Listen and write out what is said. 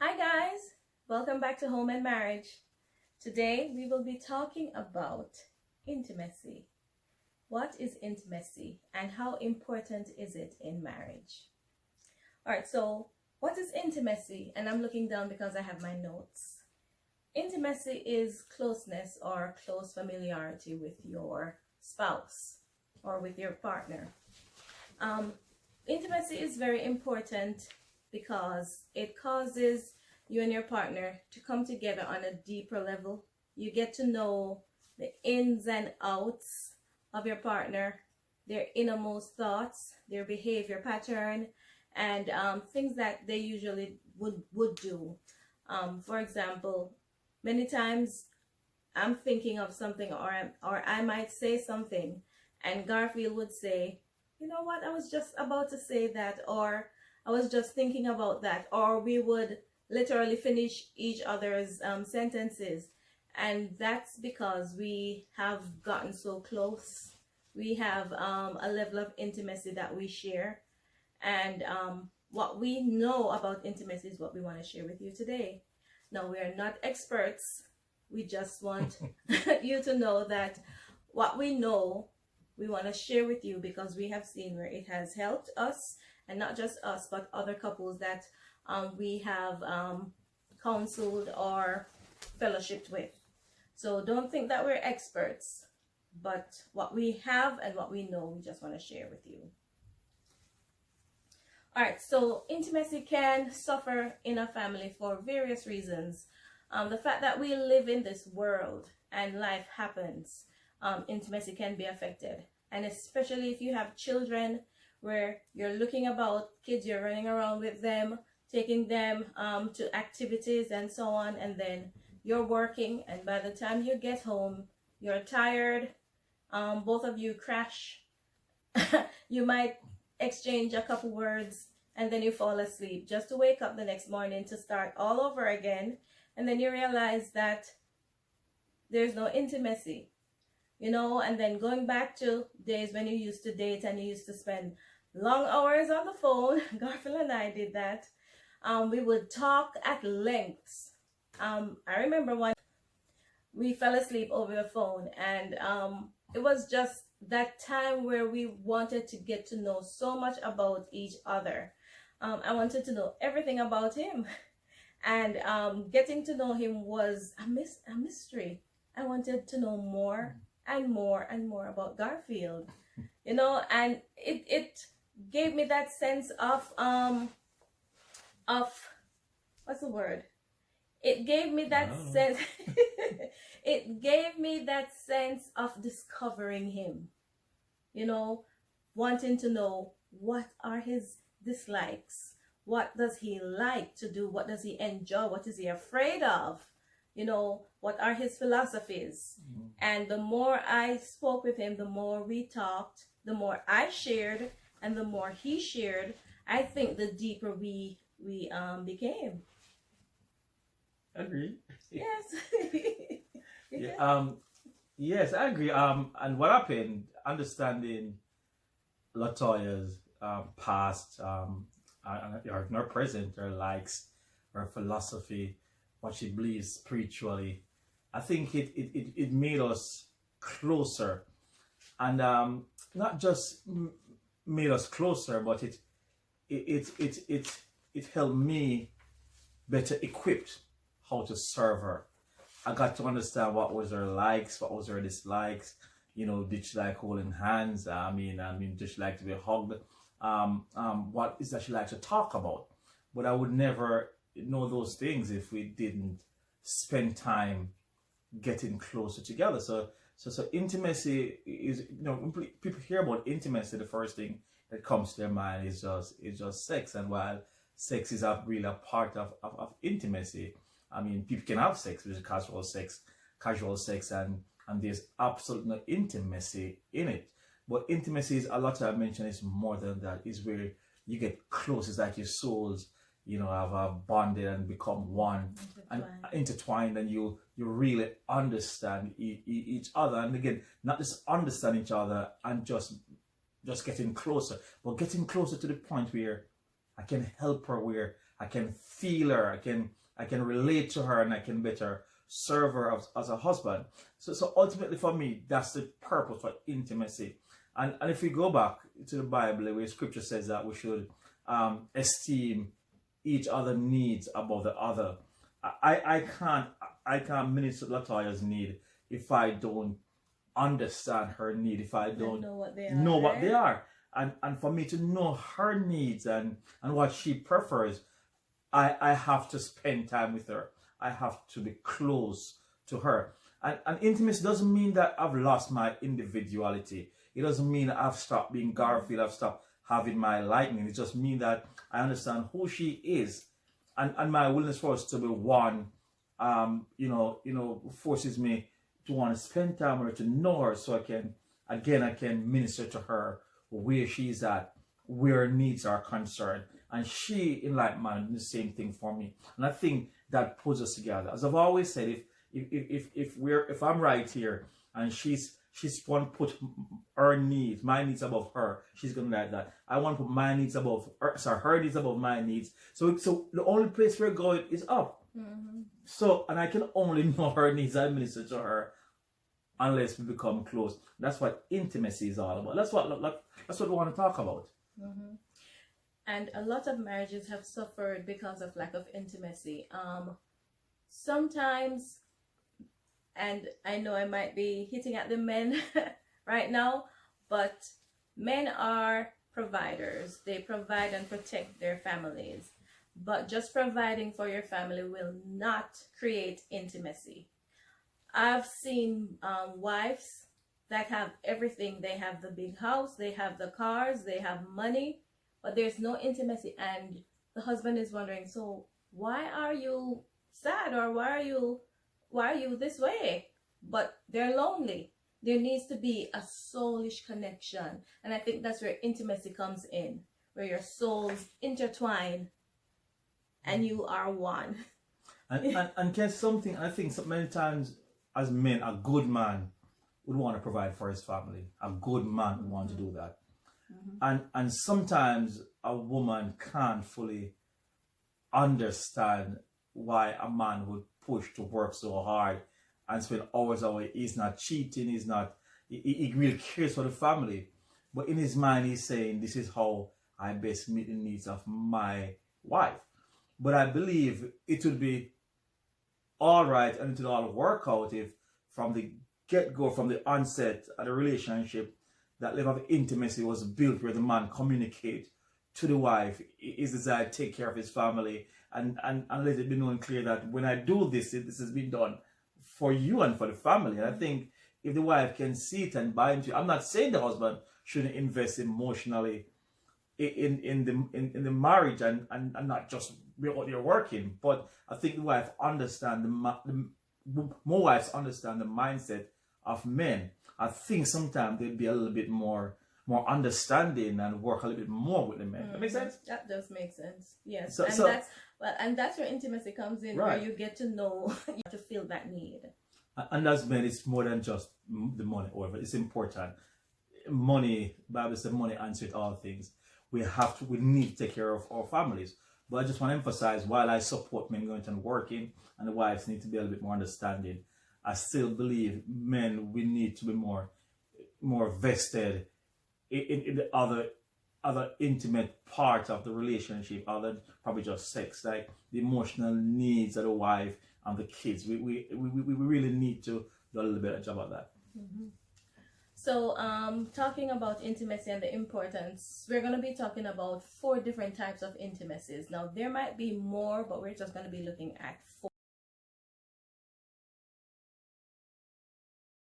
Hi guys, welcome back to Home and Marriage. Today we will be talking about intimacy. What is intimacy and how important is it in marriage? Alright, so what is intimacy? And I'm looking down because I have my notes. Intimacy is closeness or close familiarity with your spouse or with your partner. Intimacy is very important because it causes you and your partner to come together on a deeper level. You get to know the ins and outs of your partner, their innermost thoughts, their behavior pattern, and things that they usually would do. For example, many times I'm thinking of something, or I might say something, and Garfield would say, "You know what? I was just about to say that," or "I was just thinking about that," or we would literally finish each other's sentences. And that's because we have gotten so close. We have a level of intimacy that we share. And what we know about intimacy is what we want to share with you today. Now, we are not experts. We just want you to know that what we know, we want to share with you because we have seen where it has helped us, and not just us, but other couples that we have counseled or fellowshipped with. So don't think that we're experts, but what we have and what we know, we just want to share with you. All right, so intimacy can suffer in a family for various reasons. The fact that we live in this world and life happens, intimacy can be affected. And especially if you have children where you're looking about kids, you're running around with them, taking them to activities and so on, and then you're working, and by the time you get home, you're tired, both of you crash, you might exchange a couple words, and then you fall asleep just to wake up the next morning to start all over again, and then you realize that there's no intimacy. And then going back to days when you used to date and you used to spend long hours on the phone. Garfield and I did that. We would talk at lengths. I remember one, we fell asleep over the phone, and it was just that time where we wanted to get to know so much about each other. I wanted to know everything about him, and getting to know him was a mystery. I wanted to know more and more and more about Garfield, and it gave me that sense of what's the word? It gave me that sense. It gave me that sense of discovering him. Wanting to know what are his dislikes, what does he like to do, what does he enjoy, what is he afraid of, what are his philosophies. And the more I spoke with him, the more we talked, the more I shared, and the more he shared, I think the deeper we became. Agree. Yes. Yeah, yes, I agree. And what happened, understanding Latoya's past, her present, her likes, her philosophy, what she believes spiritually, I think it made us closer, and not just made us closer, but it helped me better equipped how to serve her. I got to understand what was her likes, what was her dislikes. Did she like holding hands? I mean, did she like to be hugged? What is that she likes to talk about? But I would never know those things if we didn't spend time getting closer together. So intimacy is, when people hear about intimacy, the first thing that comes to their mind is just sex. And while sex is really a part of intimacy, I mean, people can have sex, which is casual sex, and there's absolutely no intimacy in it. But intimacy is, a lot I mentioned, is more than that. Is where you get close. It's like your souls, have bonded and become one, and intertwined, and you really understand each other. And again, not just understand each other and just getting closer, but getting closer to the point where I can help her, where I can feel her, I can relate to her, and I can better serve her as a husband. So ultimately for me, that's the purpose for intimacy. And if we go back to the Bible, where scripture says that we should esteem each other needs above the other. I can't minister Latoya's need if I don't understand her need, if I don't know what they are. Know what they are. And for me to know her needs and what she prefers, I have to spend time with her. I have to be close to her. And intimacy doesn't mean that I've lost my individuality. It doesn't mean that I've stopped being Garfield, I've stopped having my lightning. It just means that I understand who she is, and my willingness for us to be one, forces me to want to spend time with her, to know her, so I can minister to her where she's at, where her needs are concerned. And she, in like manner, did the same thing for me. And I think that puts us together. As I've always said, if I'm right here and she's want to put her needs, my needs above her, she's gonna like that. I want to put my needs above her needs above my needs. So the only place we're going is up. Mm-hmm. So, and I can only know her needs and minister to her unless we become close. That's what intimacy is all about. That's what we want to talk about. Mm-hmm. And a lot of marriages have suffered because of lack of intimacy. Sometimes, and I know I might be hitting at the men right now, but men are providers. They provide and protect their families. But just providing for your family will not create intimacy. I've seen wives that have everything. They have the big house, they have the cars, they have money, but there's no intimacy, and the husband is wondering, so why are you sad, or why are you this way? But they're lonely. There needs to be a soulish connection, and I think that's where intimacy comes in, where your souls intertwine and you are one. And can something, I think so many times as men, a good man would want to provide for his family. A good man would want to do that. Mm-hmm. And sometimes a woman can't fully understand why a man would push to work so hard and spend hours away. He's not cheating, he really cares for the family. But in his mind, he's saying, this is how I best meet the needs of my wife. But I believe it would be all right and it would all work out if from the get-go, from the onset of the relationship, that level of intimacy was built, where the man communicate to the wife his desire to take care of his family, and let it be known clear that when I do this, this has been done for you and for the family. And I think if the wife can see it and buy into it, I'm not saying the husband shouldn't invest emotionally in the marriage and not just what you're working, but I think the wife understand more wives understand the mindset of men. I think sometimes they'd be a little bit more understanding and work a little bit more with the men. Mm-hmm. That makes sense? That does make sense. Yes. And that's where intimacy comes in, right, where you get to know, to feel that need. And as men, it's more than just the money, however. It's important. Money, Bible says money answers all things. We need to take care of our families. But I just want to emphasize, while I support men going and working, and the wives need to be a little bit more understanding, I still believe men, we need to be more vested in the other intimate part of the relationship, other than probably just sex, like the emotional needs of the wife and the kids. We really need to do a little bit of job of that. Mm-hmm. So, talking about intimacy and the importance, we're going to be talking about 4 different types of intimacies. Now, there might be more, but we're just going to be looking at 4.